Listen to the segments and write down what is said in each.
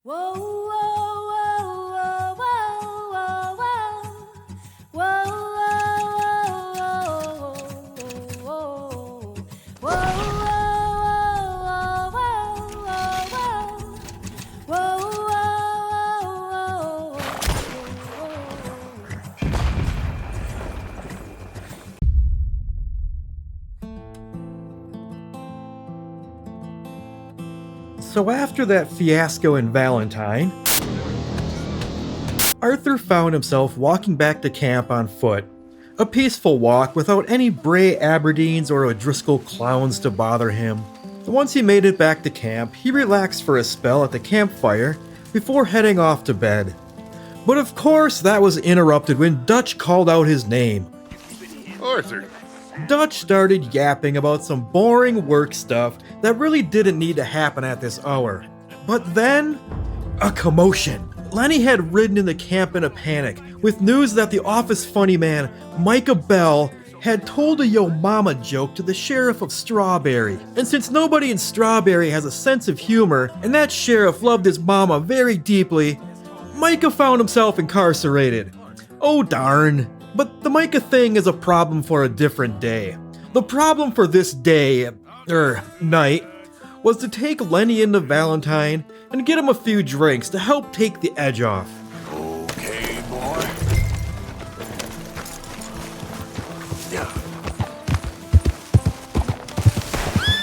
Whoa, whoa, whoa, whoa, whoa, whoa, whoa, whoa, whoa, So after that fiasco in Valentine, Arthur found himself walking back to camp on foot. A peaceful walk without any Bray Aberdeens or O'Driscoll clowns to bother him. Once he made it back to camp, he relaxed for a spell at the campfire before heading off to bed. But of course that was interrupted when Dutch called out his name. Arthur. Dutch started yapping about some boring work stuff that really didn't need to happen at this hour. But then, a commotion. Lenny had ridden in the camp in a panic with news that the office funny man, Micah Bell, had told a yo mama joke to the sheriff of Strawberry. And since nobody in Strawberry has a sense of humor, and that sheriff loved his mama very deeply, Micah found himself incarcerated. Oh darn. But the Micah thing is a problem for a different day. The problem for this day, night, was to take Lenny into Valentine and get him a few drinks to help take the edge off. Okay, boy. Yeah.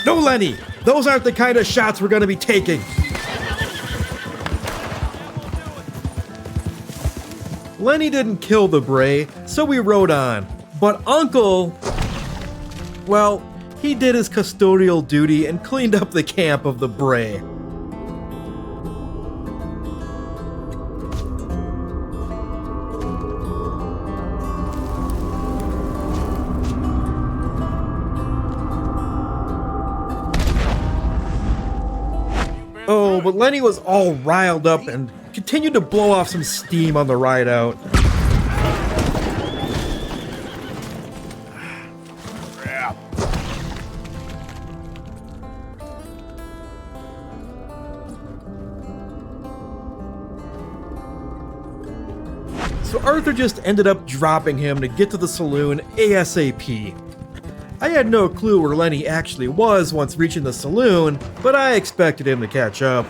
No, Lenny! Those aren't the kind of shots we're gonna be taking! Lenny didn't kill the Bray, so we rode on. But Uncle... well, he did his custodial duty and cleaned up the camp of the Bray. Oh, but Lenny was all riled up and continued to blow off some steam on the ride out. Crap. So Arthur just ended up dropping him to get to the saloon ASAP. I had no clue where Lenny actually was once reaching the saloon, but I expected him to catch up.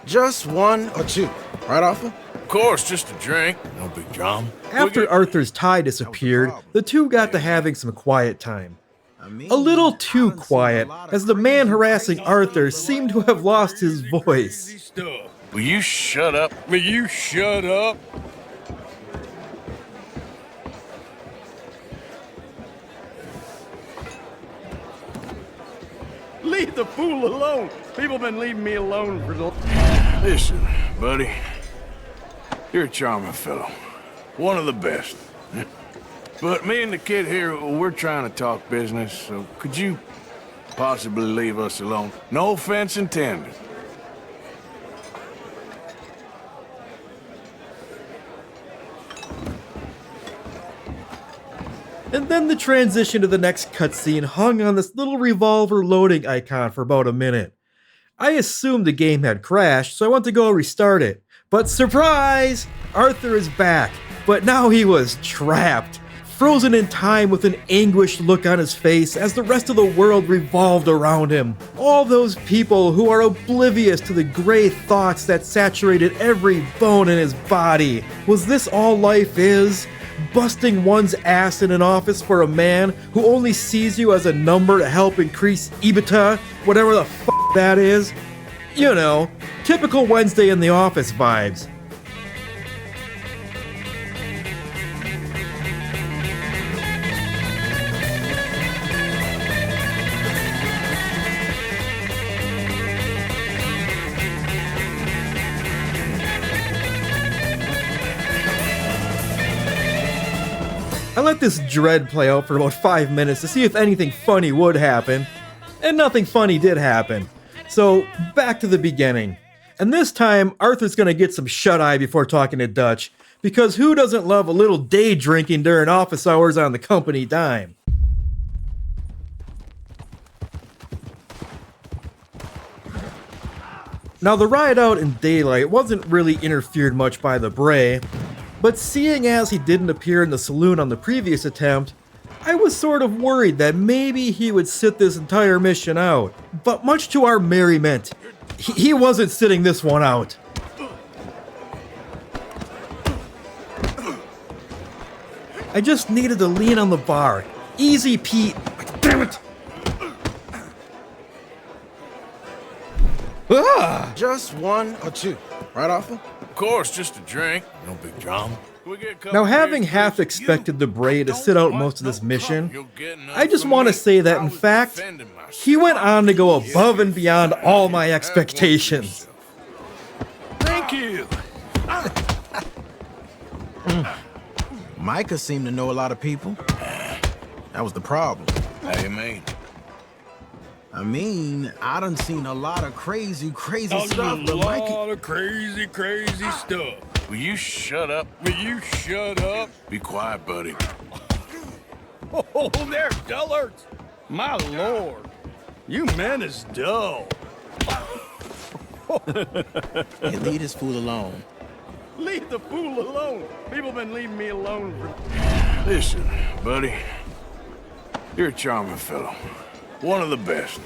Just one or two, right, Arthur? Of course, just a drink. No big drama. After Arthur's tie disappeared, the two got to having some quiet time. A little too quiet, as the man harassing Arthur seemed to have lost his voice. Will you shut up? Will you shut up? Leave the fool alone. People been leaving me alone for the... Listen, buddy. You're a charming fellow. One of the best. But me and the kid here, we're trying to talk business, so could you possibly leave us alone? No offense intended. And then the transition to the next cutscene hung on this little revolver loading icon for about a minute. I assumed the game had crashed, so I went to go restart it. But surprise! Arthur is back, but now he was trapped, frozen in time with an anguished look on his face as the rest of the world revolved around him. All those people who are oblivious to the gray thoughts that saturated every bone in his body. Was this all life is? Busting one's ass in an office for a man who only sees you as a number to help increase EBITDA, whatever the f that is? You know, typical Wednesday in the office vibes. I let this dread play out for about 5 minutes to see if anything funny would happen. and nothing funny did happen. So, back to the beginning. And this time, Arthur's gonna get some shut-eye before talking to Dutch, because who doesn't love a little day drinking during office hours on the company dime? Now, the ride out in daylight wasn't really interfered much by the Bray, but seeing as he didn't appear in the saloon on the previous attempt, I was sort of worried that maybe he would sit this entire mission out. But much to our merriment, he wasn't sitting this one out. I just needed to lean on the bar. Easy, Pete. Damn it! Ah! Just one or two, right, Offer? Of course, just a drink. No big drama. Now, having half expected the Bray to sit out most of this mission, I just want to say that, in fact, he went on to go above and beyond all my expectations. Thank you. Micah seemed to know a lot of people. That was the problem. How you mean? I mean, I done seen a lot of crazy stuff, but A Micah... lot of crazy stuff. Will you shut up? Will you shut up? Be quiet, buddy. Oh, they're dullards. My lord. You men is dull. Hey, leave this fool alone. Leave the fool alone. People been leaving me alone for... Listen, buddy. You're a charming fellow. One of the best.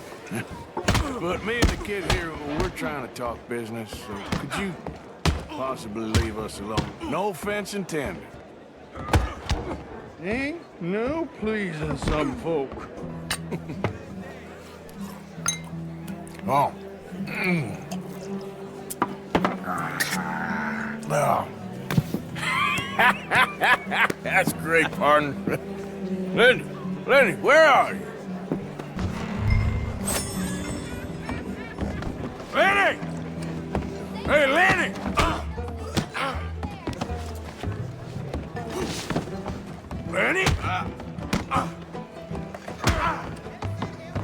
But me and the kid here, we're trying to talk business, so could you possibly leave us alone? No offense intended. Ain't no pleasing some folk. Oh. Oh. That's great, partner. Lenny, where are you? Lenny! Hey, Lenny! Lenny?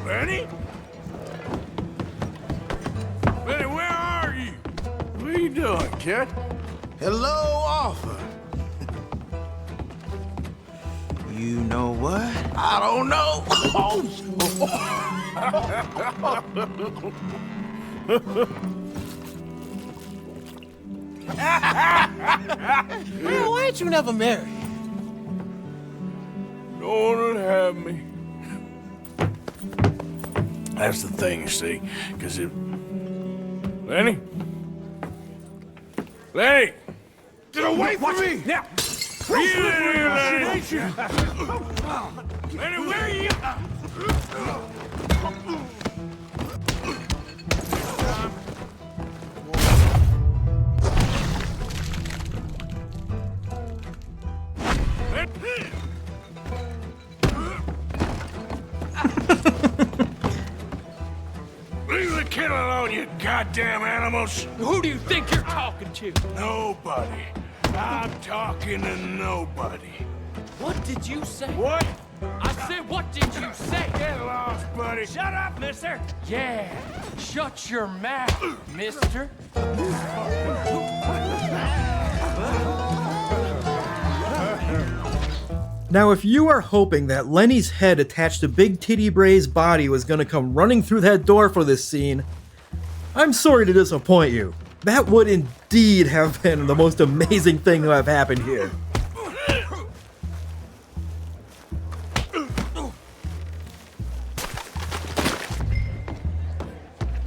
Lenny? Lenny, where are you? What are you doing, kid? Hello, Offer. You know what? I don't know. Man, why ain't you never married? No one would have me. That's the thing, you see, because it... Lenny? Lenny! Get away from me! Now! Get in here, Lenny! Lenny, where are you? Leave the kid alone, you goddamn animals! Who do you think you're talking to? Nobody. I'm talking to nobody. What did you say? What? I said, what did you say? Get lost, buddy. Shut up, mister! Yeah, shut your mouth, mister. Now, if you are hoping that Lenny's head attached to Big Titty Bray's body was gonna come running through that door for this scene, I'm sorry to disappoint you. That would indeed have been the most amazing thing to have happened here.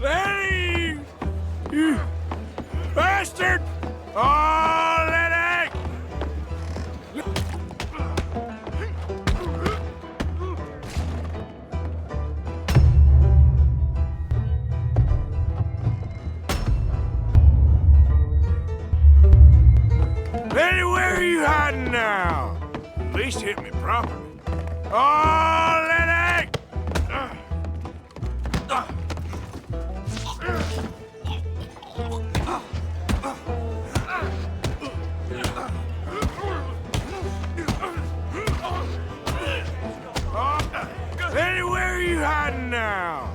Lenny! You bastard! Oh, Lenny! Lenny, where are you hiding now? At least hit me properly. Oh, Lenny! Lenny, where are you hiding now?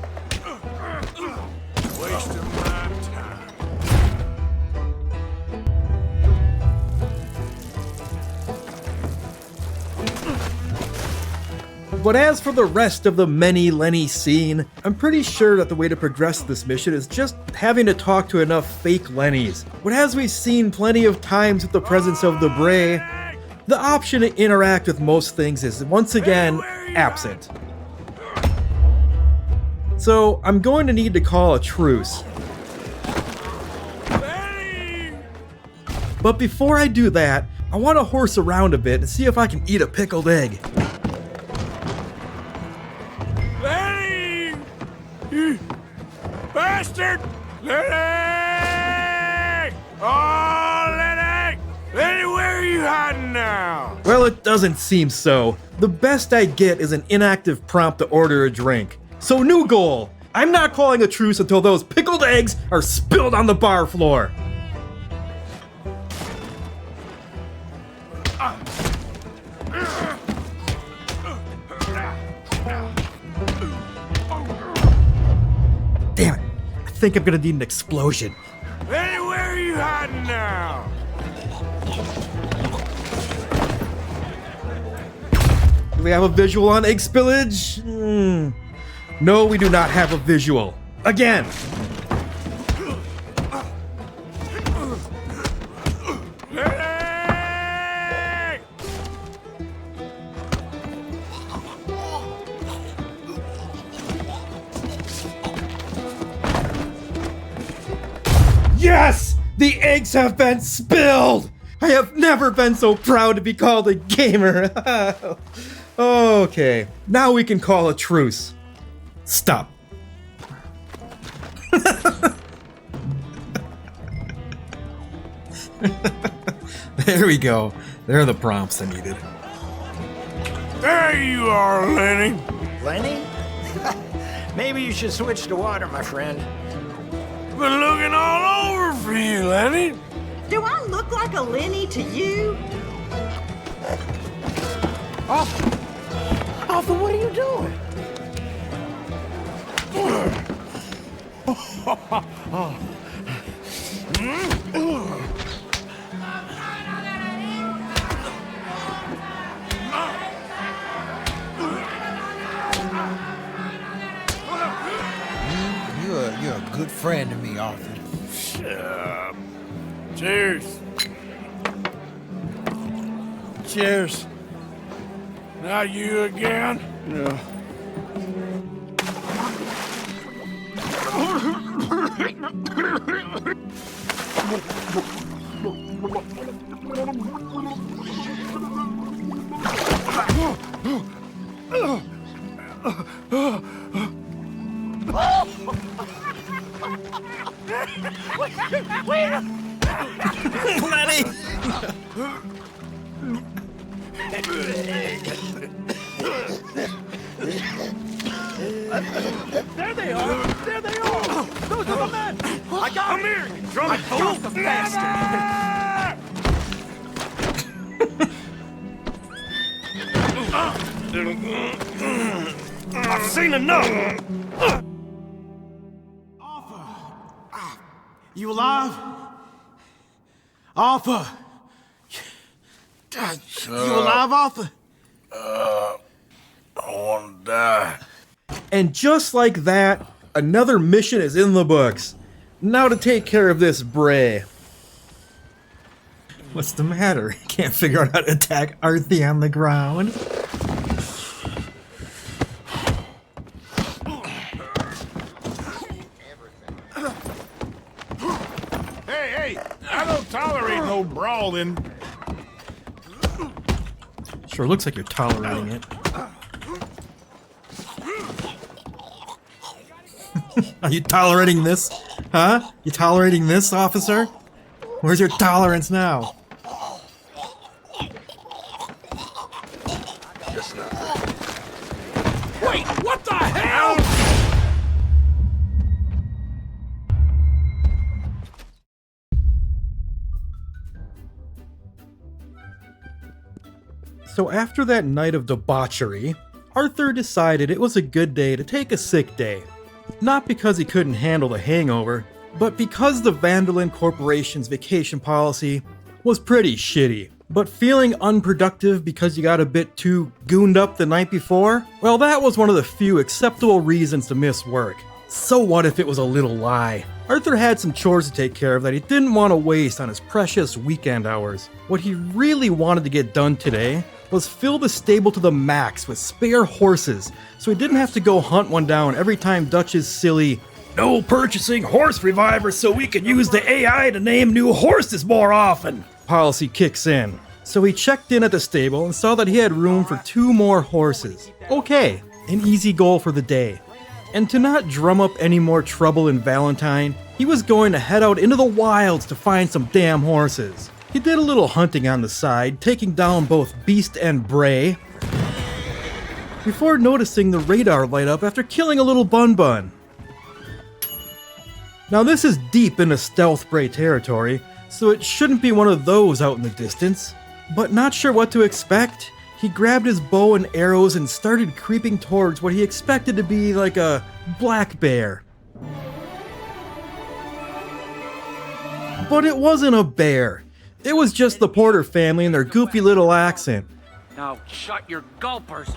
But as for the rest of the many Lenny scene, I'm pretty sure that the way to progress this mission is just having to talk to enough fake Lennys. But as we've seen plenty of times with the presence of the Bray, the option to interact with most things is once again absent. So I'm going to need to call a truce. But before I do that, I want to horse around a bit and see if I can eat a pickled egg. Lenny! You bastard! Lenny! Oh, Lenny! Lenny, where are you hiding now? Well, it doesn't seem so. The best I get is an inactive prompt to order a drink. So new goal! I'm not calling a truce until those pickled eggs are spilled on the bar floor. Damn it. I think I'm gonna need an explosion. Lenny, where are you hiding now? Do we have a visual on egg spillage? No, we do not have a visual. Again! Lenny! Yes! The eggs have been spilled! I have never been so proud to be called a gamer. Okay, now we can call a truce. Stop. There we go. There are the prompts I needed. There you are, Lenny. Lenny? Maybe you should switch to water, my friend. Been looking all over for you, Lenny. Do I look like a Lenny to you? Arthur, what are you doing? You're a good friend to me, Arthur. Shut up. Cheers. Cheers. Not you again? No. Lenny! There they are! There they are! Those are the men! I got Come here, drunk fool! the bastard! I've seen enough! You alive? Arthur! You alive, Arthur? I want to die. And just like that, another mission is in the books. Now to take care of this Bray. What's the matter? Can't figure out how to attack Arthur on the ground? Hey, I don't tolerate no brawling. Sure looks like you're tolerating it. Are you tolerating this? Huh? You tolerating this, officer? Where's your tolerance now? Wait, what the hell? So after that night of debauchery, Arthur decided it was a good day to take a sick day. Not because he couldn't handle the hangover, but because the Vandalin Corporation's vacation policy was pretty shitty. But feeling unproductive because you got a bit too gooned up the night before? Well, that was one of the few acceptable reasons to miss work. So what if it was a little lie? Arthur had some chores to take care of that he didn't want to waste on his precious weekend hours. What he really wanted to get done today was fill the stable to the max with spare horses, so he didn't have to go hunt one down every time Dutch's silly "no purchasing horse revivers so we can use the AI to name new horses more often" policy kicks in. So he checked in at the stable and saw that he had room for 2 more horses. Okay, an easy goal for the day. And to not drum up any more trouble in Valentine, he was going to head out into the wilds to find some damn horses. He did a little hunting on the side, taking down both Beast and Bray, before noticing the radar light up after killing a little bun-bun. Now this is deep into stealth Bray territory, so it shouldn't be one of those out in the distance. But not sure what to expect, he grabbed his bow and arrows and started creeping towards what he expected to be like a black bear. But it wasn't a bear. It was just the Porter family and their goofy little accent. Now shut your gulpers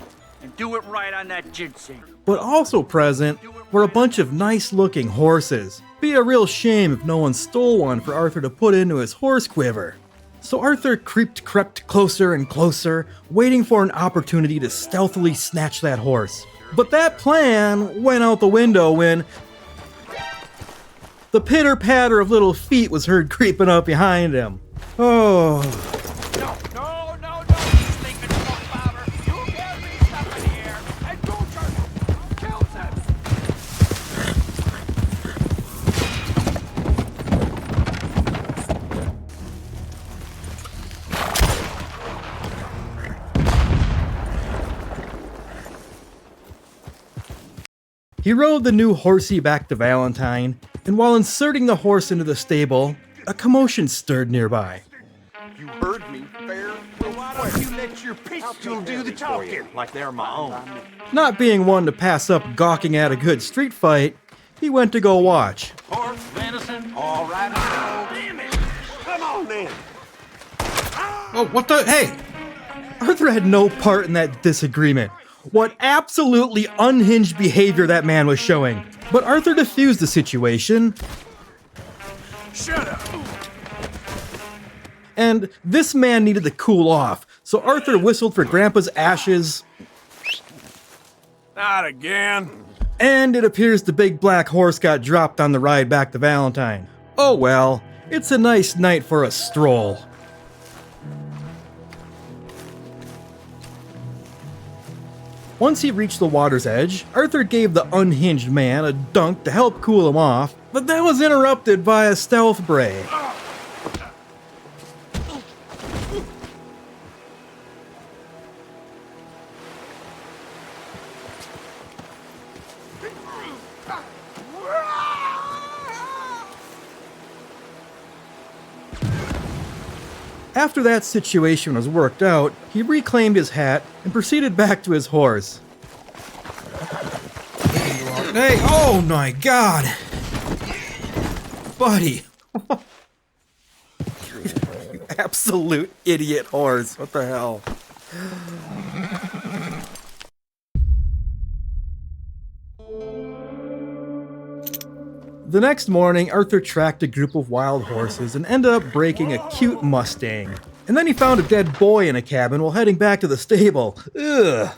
and do it right on that ginseng. But also present were a bunch of nice-looking horses. Be a real shame if no one stole one for Arthur to put into his horse quiver. So Arthur crept closer and closer, waiting for an opportunity to stealthily snatch that horse. But that plan went out the window when the pitter-patter of little feet was heard creeping up behind him. Oh. No, you stinking fuck bobber. You carry me stuff in the air and go turn. Kill them. He rode the new horsey back to Valentine, and while inserting the horse into the stable, a commotion stirred nearby. You heard me, fair? Well, why don't you let your pistol do the talking? Like they're my own. Not being one to pass up gawking at a good street fight, he went to go watch. Horse venison, all right. Damn it! Come on then. Oh, what the? Hey! Arthur had no part in that disagreement. What absolutely unhinged behavior that man was showing. But Arthur diffused the situation. Shut up. And this man needed to cool off, so Arthur whistled for Grandpa's ashes. Not again. And it appears the big black horse got dropped on the ride back to Valentine. Oh well, it's a nice night for a stroll. Once he reached the water's edge, Arthur gave the unhinged man a dunk to help cool him off, but that was interrupted by a stealth Bray. After that situation was worked out, he reclaimed his hat and proceeded back to his horse. Hey, oh my god! Buddy! You absolute idiot horse, what the hell? The next morning, Arthur tracked a group of wild horses and ended up breaking a cute Mustang. And then he found a dead boy in a cabin while heading back to the stable. Ugh.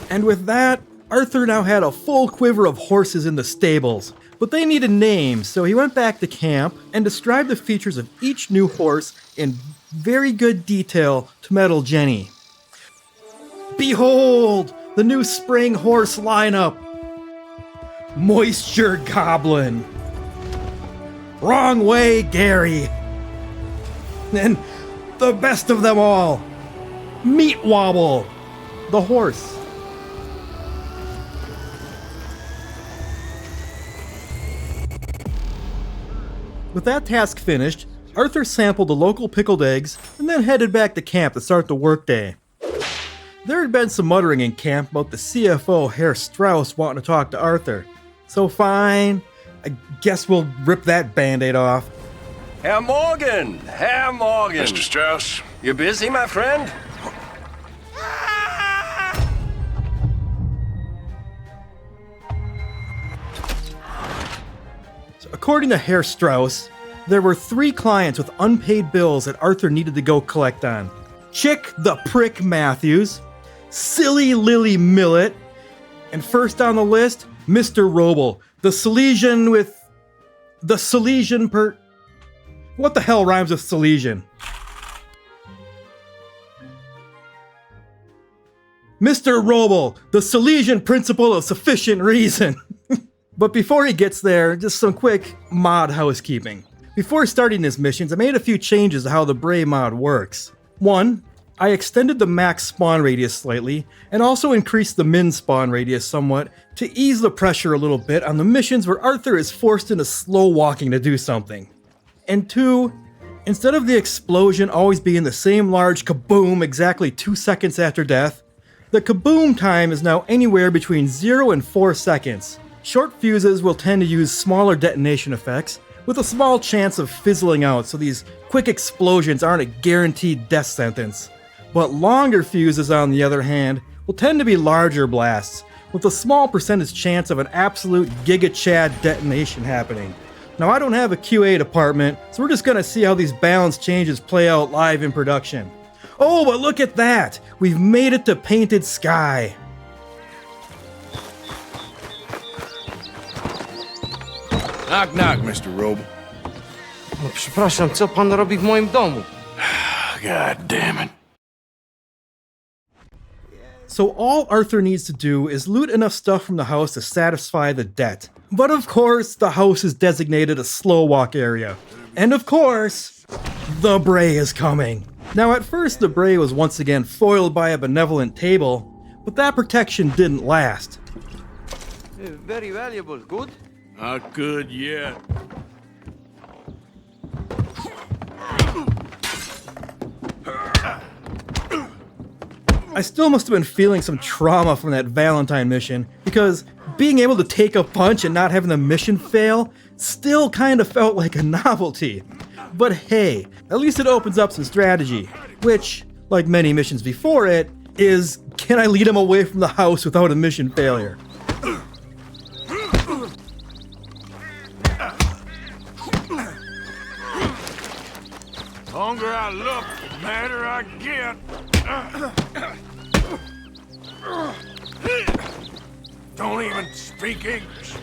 And with that, Arthur now had a full quiver of horses in the stables, but they needed names, so he went back to camp and described the features of each new horse in very good detail to Metal Jenny. Behold, the new spring horse lineup! Moisture Goblin! Wrong Way Gary! And the best of them all, Meat Wobble, the horse. With that task finished, Arthur sampled the local pickled eggs and then headed back to camp to start the workday. There had been some muttering in camp about the CFO, Herr Strauss, wanting to talk to Arthur. So fine, I guess we'll rip that band-aid off. Herr Morgan! Herr Morgan! Mr. Strauss? You busy, my friend? So according to Herr Strauss, there were 3 clients with unpaid bills that Arthur needed to go collect on. Chick the Prick Matthews, Silly Lily Millet, and first on the list, Mr. Roble, the Silesian with... the Silesian What the hell rhymes with Silesian? Mr. Roble, the Silesian principle of sufficient reason. But before he gets there, just some quick mod housekeeping. Before starting his missions, I made a few changes to how the Bray mod works. 1. I extended the max spawn radius slightly, and also increased the min spawn radius somewhat to ease the pressure a little bit on the missions where Arthur is forced into slow walking to do something. And 2, instead of the explosion always being the same large kaboom exactly 2 seconds after death, the kaboom time is now anywhere between 0 and 4 seconds. Short fuses will tend to use smaller detonation effects, with a small chance of fizzling out, so these quick explosions aren't a guaranteed death sentence. But longer fuses, on the other hand, will tend to be larger blasts, with a small percentage chance of an absolute giga-chad detonation happening. Now, I don't have a QA department, so we're just gonna see how these balance changes play out live in production. Oh, but look at that! We've made it to Painted Sky! Knock, knock, Mr. Roble. Przepraszam, co pan robi w moim domu? God damn it. So all Arthur needs to do is loot enough stuff from the house to satisfy the debt. But of course, the house is designated a slow walk area. And of course, the Bray is coming. Now at first the Bray was once again foiled by a benevolent table, but that protection didn't last. Very valuable, good? Not good yet. I still must have been feeling some trauma from that Valentine mission, because being able to take a punch and not having the mission fail still kind of felt like a novelty. But hey, at least it opens up some strategy, which, like many missions before it, is can I lead him away from the house without a mission failure? Longer I look, the madder I get. Don't even speak English.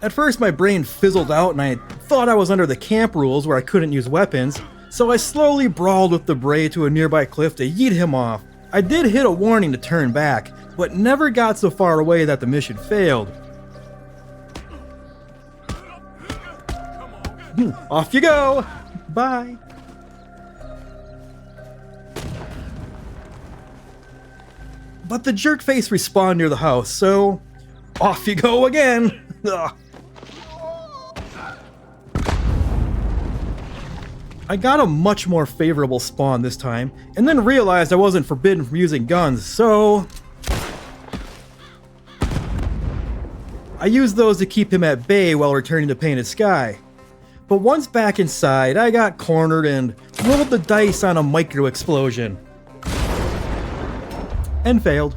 At first my brain fizzled out and I thought I was under the camp rules where I couldn't use weapons, so I slowly brawled with the Bray to a nearby cliff to yeet him off. I did hit a warning to turn back, but never got so far away that the mission failed. Off you go! Bye! But the jerkface respawned near the house, so off you go again! Ugh. I got a much more favorable spawn this time, and then realized I wasn't forbidden from using guns, so I used those to keep him at bay while returning to Painted Sky. But once back inside, I got cornered and rolled the dice on a micro explosion. And failed.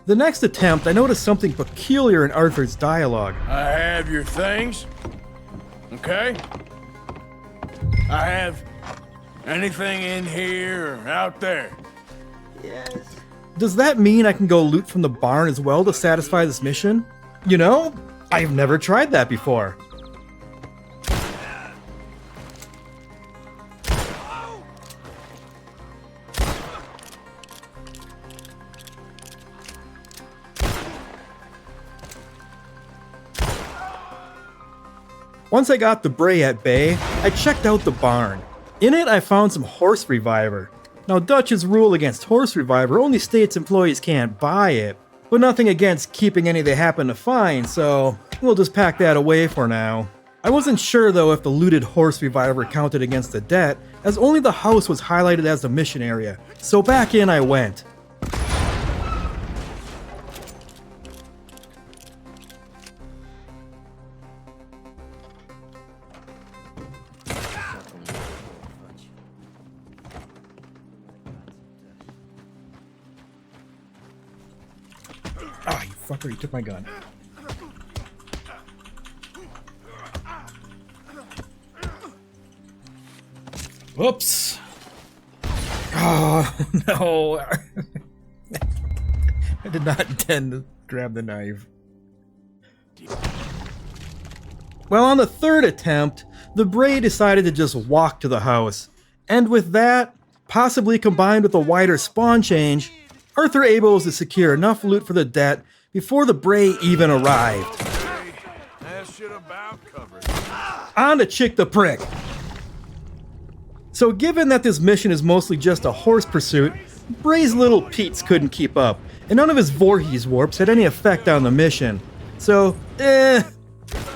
The next attempt, I noticed something peculiar in Arthur's dialogue. I have your things. Okay? I have anything in here or out there. Yes. Does that mean I can go loot from the barn as well to satisfy this mission? You know, I've never tried that before. Once I got the Bray at bay, I checked out the barn. In it, I found some horse reviver. Now, Dutch's rule against horse reviver only states employees can't buy it, but nothing against keeping any they happen to find, so we'll just pack that away for now. I wasn't sure though if the looted horse reviver counted against the debt, as only the house was highlighted as the mission area, so back in I went. Ah, you fucker, you took my gun. Whoops. Oh, no. I did not intend to grab the knife. Well, on the third attempt, the Bray decided to just walk to the house. And with that, possibly combined with a wider spawn change, Arthur able was to secure enough loot for the debt before the Bray even arrived. That shit about covered. On to Chick the Prick. So given that this mission is mostly just a horse pursuit, Bray's little Pete's couldn't keep up, and none of his Voorhees warps had any effect on the mission. So,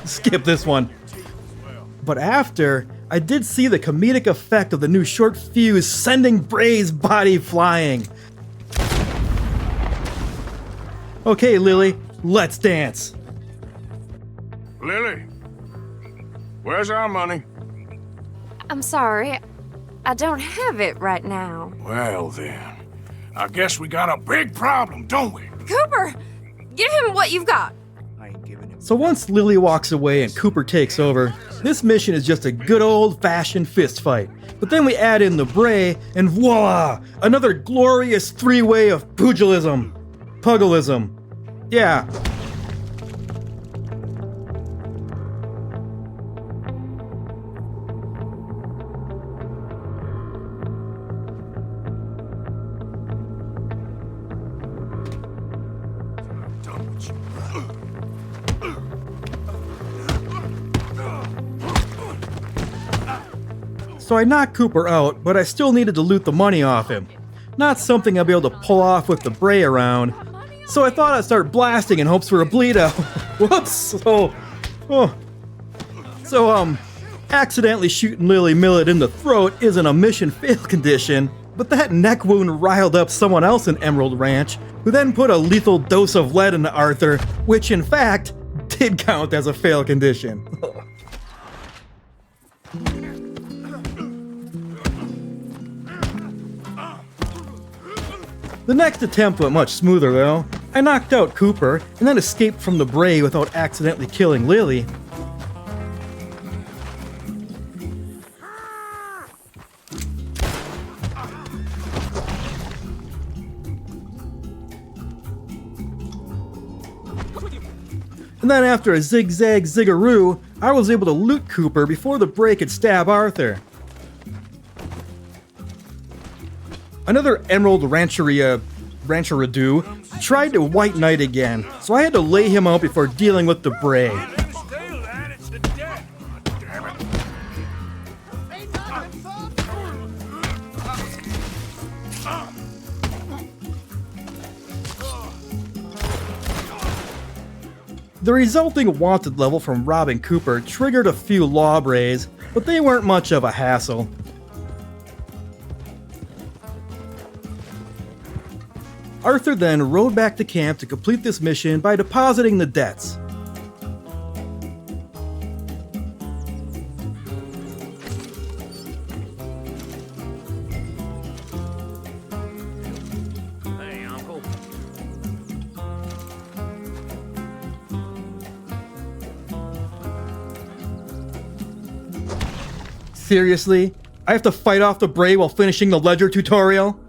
skip this one. But after, I did see the comedic effect of the new short fuse sending Bray's body flying. Okay, Lily, let's dance. Lily, where's our money? I'm sorry. I don't have it right now. Well then, I guess we got a big problem, don't we? Cooper! Give him what you've got! So once Lily walks away and Cooper takes over, this mission is just a good old-fashioned fist fight. But then we add in the Bray, and voila! Another glorious three-way of pugilism. Pugilism. Yeah. So I knocked Cooper out, but I still needed to loot the money off him. Not something I'll be able to pull off with the Bray around. So I thought I'd start blasting in hopes for a bleed out. Whoops! Accidentally shooting Lily Millet in the throat isn't a mission fail condition, but that neck wound riled up someone else in Emerald Ranch, who then put a lethal dose of lead into Arthur, which in fact did count as a fail condition. The next attempt went much smoother though. I knocked out Cooper and then escaped from the Bray without accidentally killing Lily. And then after a zigzag zigaroo, I was able to loot Cooper before the Bray could stab Arthur. Another Emerald Rancheria tried to White Knight again, so I had to lay him out before dealing with the Bray. The resulting wanted level from robbing Cooper triggered a few law Brays, but they weren't much of a hassle. Arthur then rode back to camp to complete this mission by depositing the debts. Hey, Uncle. Seriously? I have to fight off the Bray while finishing the Ledger tutorial?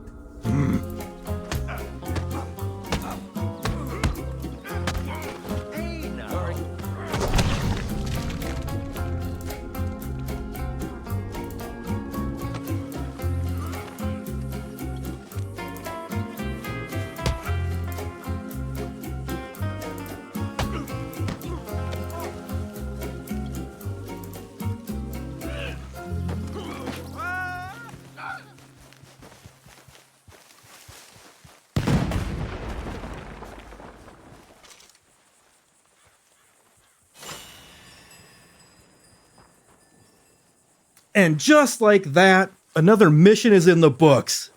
And just like that, another mission is in the books.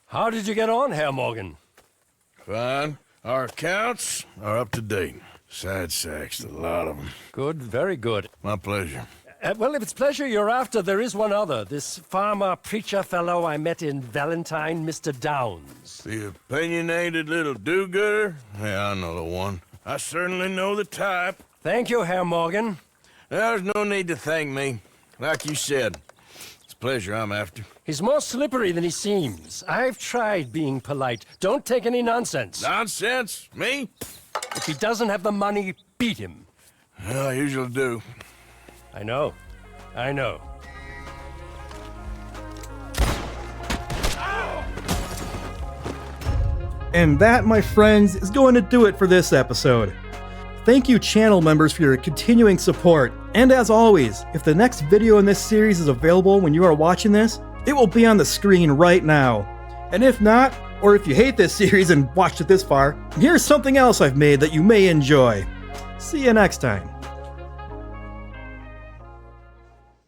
How did you get on, Herr Morgan? Fine. Our accounts are up to date. Sad sacks, a lot of them. Good, very good. My pleasure. Well, if it's pleasure you're after, there is one other. This farmer preacher fellow I met in Valentine, Mr. Downs. The opinionated little do-gooder? Yeah, I know the one. I certainly know the type. Thank you, Herr Morgan. There's no need to thank me. Like you said, it's pleasure I'm after. He's more slippery than he seems. I've tried being polite. Don't take any nonsense. Nonsense? Me? If he doesn't have the money, beat him. Well, I usually do. I know. I know. And that, my friends, is going to do it for this episode. Thank you, channel members, for your continuing support. And as always, if the next video in this series is available when you are watching this, it will be on the screen right now. And if not, or if you hate this series and watched it this far, here's something else I've made that you may enjoy. See you next time.